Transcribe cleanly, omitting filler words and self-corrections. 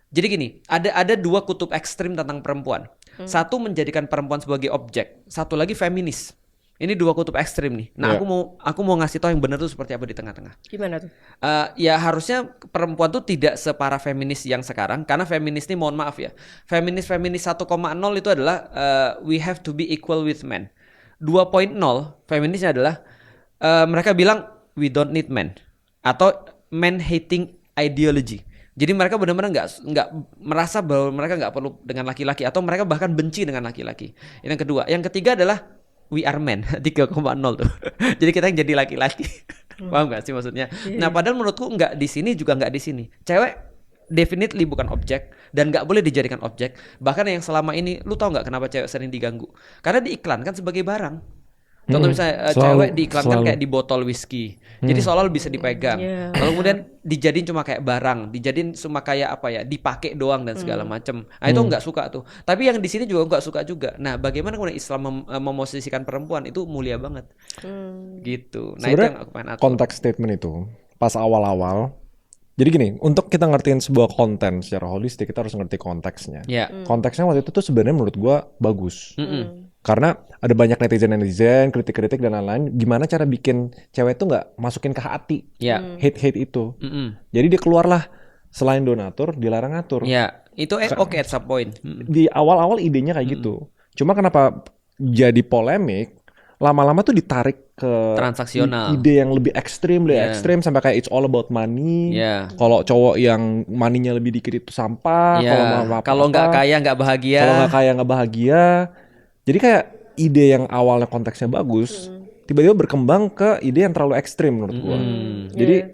Jadi gini, ada dua kutub ekstrim tentang perempuan. Satu menjadikan perempuan sebagai objek, satu lagi feminis. Ini dua kutub ekstrim nih. Nah, aku mau ngasih tahu yang benar tuh seperti apa di tengah-tengah. Gimana tuh? Ya harusnya perempuan tuh tidak separah feminis yang sekarang, karena feminis ini mohon maaf ya. Feminis 1.0 itu adalah we have to be equal with men. 2.0 feminisnya adalah mereka bilang we don't need men atau men hating ideology. Jadi mereka benar-benar nggak merasa bahwa mereka nggak perlu dengan laki-laki atau mereka bahkan benci dengan laki-laki. Ini yang kedua. Yang ketiga adalah we are men 3.0 tuh. Jadi kita yang jadi laki-laki. Paham gak sih maksudnya? Nah, padahal menurutku nggak di sini juga nggak di sini. Cewek definitely bukan objek dan nggak boleh dijadikan objek. Bahkan yang selama ini, lu tau nggak kenapa cewek sering diganggu? Karena diiklankan sebagai barang. Contoh misalnya cewek diiklankan kayak di botol whisky. Jadi seolah bisa dipegang. Lalu kemudian dijadiin cuma kayak barang, dijadiin cuma kayak apa ya, dipakai doang dan segala macam. Nah, itu nggak suka tuh. Tapi yang di sini juga nggak suka juga. Nah, bagaimana kemudian Islam memosisikan perempuan itu mulia banget. Gitu. Nah, itu yang aku pengen atur. Konteks statement itu pas awal-awal. Jadi gini, untuk kita ngertiin sebuah konten secara holistik, kita harus ngerti konteksnya. Konteksnya waktu itu tuh sebenarnya menurut gua bagus. Karena ada banyak netizen, kritik-kritik dan lain-lain. Gimana cara bikin cewek tuh nggak masukin ke hati hate itu. Jadi dia keluarlah selain donatur, dilarang ngatur. Ya, itu oke at some point. Di awal-awal idenya kayak gitu. Cuma kenapa jadi polemik? Lama-lama tuh ditarik ke transaksional. Ide yang lebih ekstrim, sampai kayak it's all about money. Kalau cowok yang maninya lebih dikit itu sampah. Kalau nggak kaya nggak bahagia. Kalau nggak kaya nggak bahagia. Jadi kayak ide yang awalnya konteksnya bagus, tiba-tiba berkembang ke ide yang terlalu ekstrim menurut gua. Jadi